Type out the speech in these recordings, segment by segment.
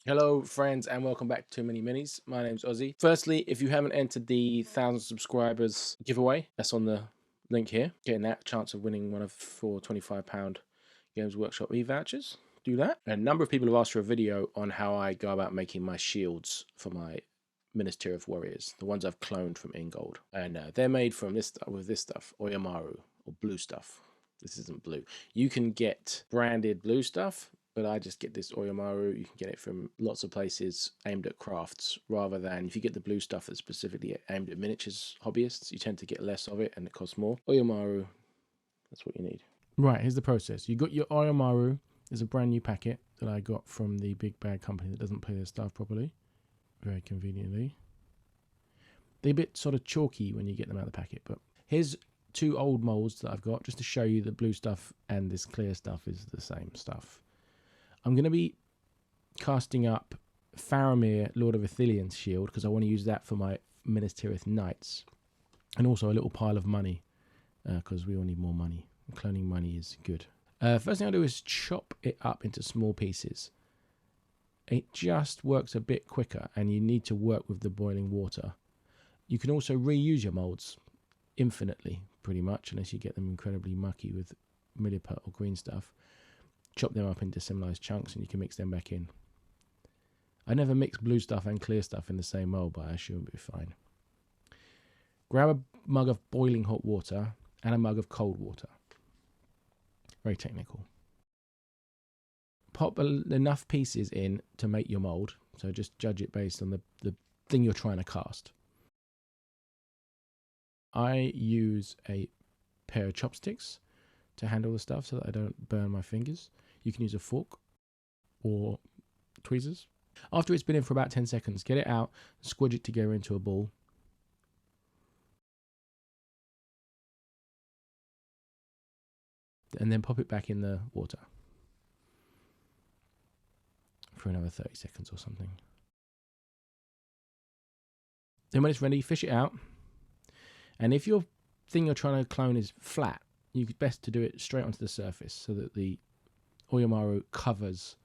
Hello friends and welcome back to Too Many Minis. My name's Ozzy. Firstly, if you haven't entered the 1,000 subscribers giveaway, that's on the link here. Getting that chance of winning one of 4 £25 Games Workshop e-vouchers. Do that. A number of people have asked for a video on how I go about making my shields for my Ministry of Warriors, the ones I've cloned from Ingold. And they're made from this stuff, with this stuff, Oyumaru, or blue stuff. This isn't blue. You can get branded blue stuff, but I just get this Oyumaru. You can get it from lots of places aimed at crafts, rather than if you get the blue stuff that's specifically aimed at miniatures hobbyists, you tend to get less of it and it costs more. Oyumaru, that's what you need. Right, here's the process. You got your Oyumaru. There's a brand new packet that I got from the big bag company that doesn't play their stuff properly, very conveniently. They're a bit sort of chalky when you get them out of the packet, but here's 2 old molds that I've got just to show you that blue stuff and this clear stuff is the same stuff. I'm going to be casting up Faramir, Lord of Ithilion's shield, because I want to use that for my Minas Tirith Knights. And also a little pile of money, because we all need more money. Cloning money is good. First thing I'll do is chop it up into small pieces. It just works a bit quicker, and you need to work with the boiling water. You can also reuse your molds infinitely, pretty much, unless you get them incredibly mucky with milliput or green stuff. Chop them up into similar chunks and you can mix them back in. I never mix blue stuff and clear stuff in the same mold, but I assume it'll be fine. Grab a mug of boiling hot water and a mug of cold water. Very technical. Pop enough pieces in to make your mold, so just judge it based on the thing you're trying to cast. I use a pair of chopsticks to handle the stuff so that I don't burn my fingers. You can use a fork or tweezers. After it's been in for about 10 seconds, get it out, squidge it together into a ball. And then pop it back in the water for another 30 seconds or something. Then when it's ready, fish it out. And if your thing you're trying to clone is flat, it's best to do it straight onto the surface so that the Oyumaru covers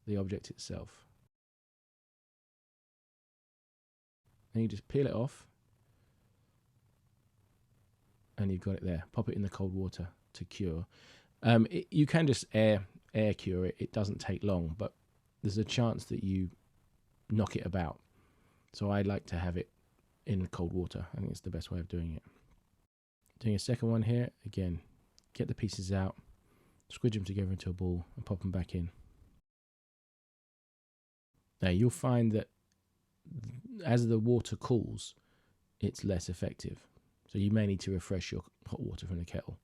the object itself. Then you just peel it off and you've got it there. Pop it in the cold water to cure. You can just air cure it. It doesn't take long, but there's a chance that you knock it about. So I like to have it in cold water. I think it's the best way of doing it. Doing a second one here. Again, get the pieces out, squidge them together into a ball and pop them back in. Now you'll find that as the water cools, it's less effective. So you may need to refresh your hot water from the kettle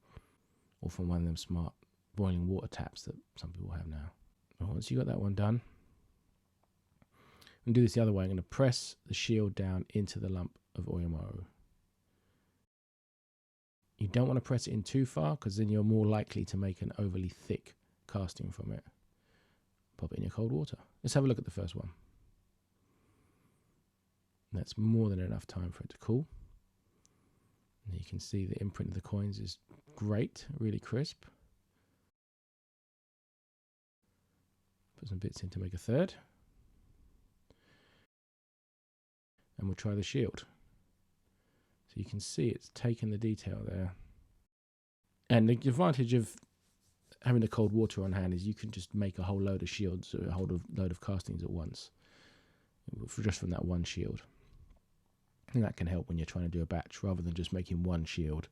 or from one of them smart boiling water taps that some people have now. Well, once you've got that one done, I'm going to do this the other way. I'm going to press the shield down into the lump of Oyumaru. You don't want to press it in too far because then you're more likely to make an overly thick casting from it. Pop it in your cold water. Let's have a look at the first one. That's more than enough time for it to cool. And you can see the imprint of the coins is great, really crisp. Put some bits in to make a third. And we'll try the shield. So you can see it's taken the detail there. And the advantage of having the cold water on hand is you can just make a whole load of shields or a whole load of castings at once. Just from that one shield. And that can help when you're trying to do a batch rather than just making one shield,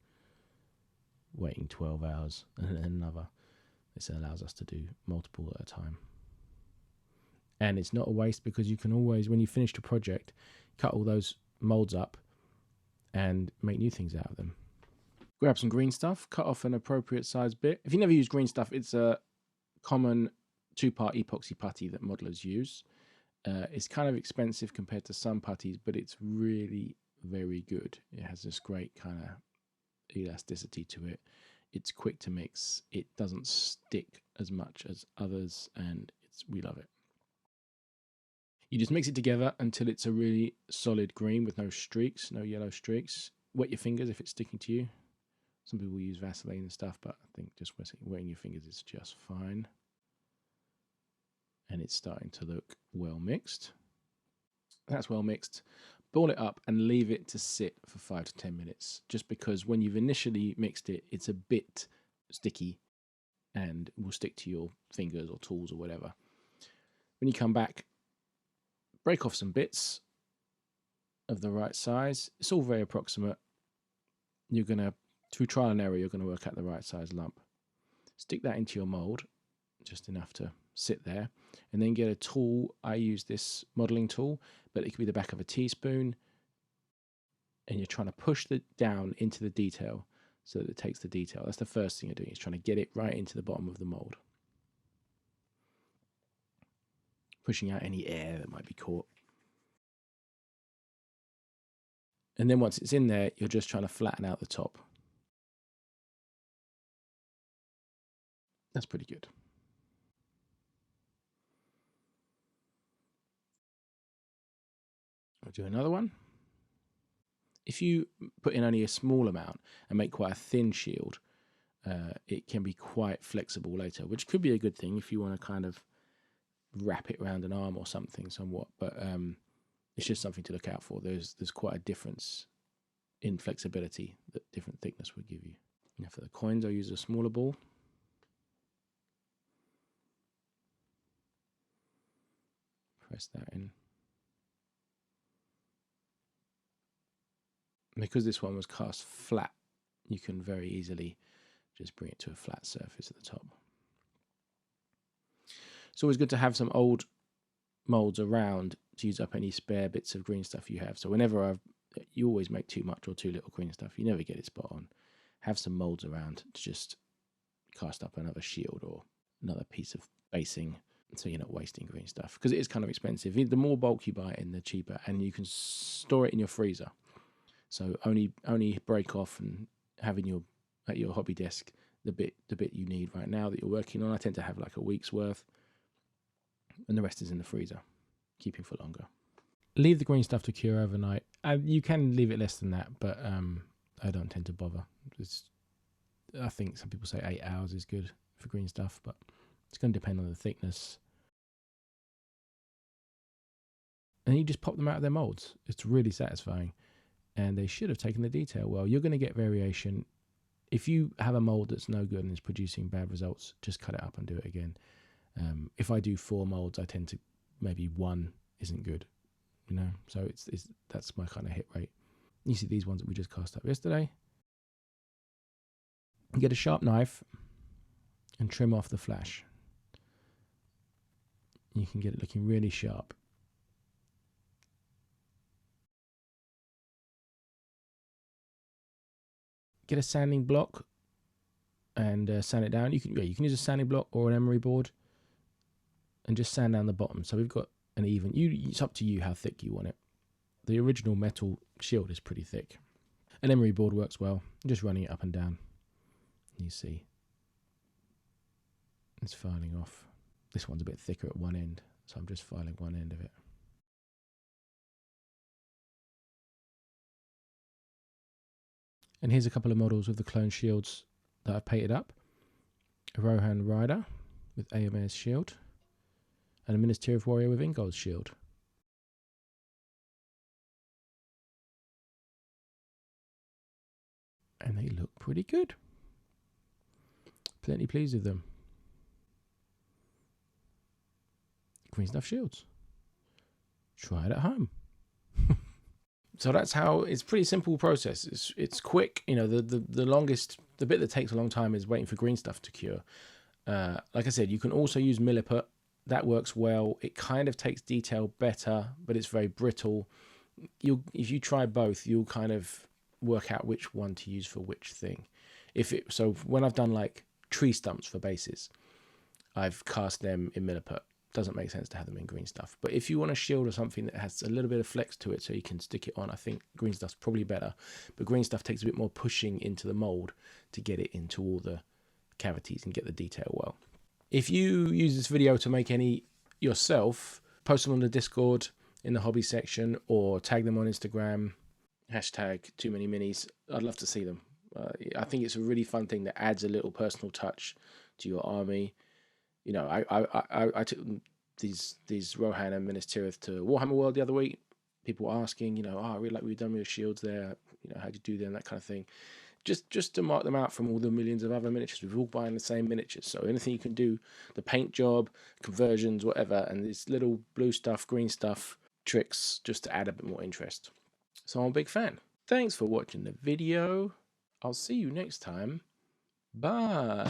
waiting 12 hours and then another. This allows us to do multiple at a time. And it's not a waste because you can always, when you finish the project, cut all those molds up and make new things out of them. Grab some green stuff, cut off an appropriate size bit. If you never use green stuff, it's a common 2-part epoxy putty that modelers use. It's kind of expensive compared to some putties, but it's really very good. It has this great kind of elasticity to it. It's quick to mix. It doesn't stick as much as others, and we love it. You just mix it together until it's a really solid green with no streaks, no yellow streaks. Wet your fingers if it's sticking to you. Some people use Vaseline and stuff, but I think just wetting your fingers is just fine. and it's starting to look well mixed. That's well mixed. Ball it up and leave it to sit for 5 to 10 minutes, just because when you've initially mixed it, it's a bit sticky and will stick to your fingers or tools or whatever. When you come back, break off some bits of the right size. It's all very approximate. You're going to, through trial and error, you're going to work out the right size lump. Stick that into your mold, just enough to sit there, and then get a tool. I use this modeling tool, but it could be the back of a teaspoon, and you're trying to push it down into the detail so that it takes the detail. That's the first thing you're doing, is trying to get it right into the bottom of the mold, pushing out any air that might be caught. And then once it's in there, you're just trying to flatten out the top. That's pretty good. I'll do another one. If you put in only a small amount and make quite a thin shield, it can be quite flexible later, which could be a good thing if you want to kind of wrap it around an arm or something somewhat. But it's just something to look out for. There's quite a difference in flexibility that different thickness would give you. Now for the coins, I'll use a smaller ball. Press that in. Because this one was cast flat, you can very easily just bring it to a flat surface at the top. It's always good to have some old molds around to use up any spare bits of green stuff you have. So whenever you always make too much or too little green stuff, you never get it spot on. Have some molds around to just cast up another shield or another piece of basing, so you're not wasting green stuff, because it is kind of expensive. The more bulk you buy in, the cheaper, and you can store it in your freezer. So only break off and have in at your hobby desk the bit you need right now that you're working on. I tend to have like a week's worth, and the rest is in the freezer, keeping for longer. Leave the green stuff to cure overnight. You can leave it less than that, but I don't tend to bother. I think some people say 8 hours is good for green stuff, but it's going to depend on the thickness. And you just pop them out of their molds. It's really satisfying. And they should have taken the detail well. You're going to get variation. If you have a mold that's no good and is producing bad results, just cut it up and do it again. If I do 4 molds, I tend to, maybe 1 isn't good, so that's my kind of hit rate. You see these ones that we just cast up yesterday. Get a sharp knife and trim off the flash. You can get it looking really sharp. Get a sanding block and sand it down. You can use a sanding block or an emery board and just sand down the bottom. So we've got an even. It's up to you how thick you want it. The original metal shield is pretty thick. An emery board works well. I'm just running it up and down. You see, it's filing off. This one's a bit thicker at one end, so I'm just filing one end of it. And here's a couple of models with the clone shields that I've painted up. A Rohan Rider with Ayamir's shield, and a Ministry of Warrior with Ingold's shield. And they look pretty good. Plenty pleased with them. Green stuff shields. Try it at home. So that's how, it's a pretty simple process. It's quick. The bit that takes a long time is waiting for green stuff to cure. Like I said, you can also use milliput. That works well. It kind of takes detail better, but it's very brittle. If you try both, you'll kind of work out which one to use for which thing. So when I've done like tree stumps for bases, I've cast them in milliput. Doesn't make sense to have them in green stuff. But if you want a shield or something that has a little bit of flex to it so you can stick it on, I think green stuff's probably better. But green stuff takes a bit more pushing into the mold to get it into all the cavities and get the detail well. If you use this video to make any yourself, post them on the Discord in the hobby section or tag them on Instagram, hashtag too many minis. I'd love to see them. I think it's a really fun thing that adds a little personal touch to your army. I took these Rohan and Minas Tirith to Warhammer World the other week. People asking, oh, I really like what you've done with your shields there. How'd you do them, that kind of thing. Just to mark them out from all the millions of other miniatures. We're all buying the same miniatures, so anything you can do, the paint job, conversions, whatever, and this little blue stuff, green stuff, tricks, just to add a bit more interest. So I'm a big fan. Thanks for watching the video. I'll see you next time. Bye.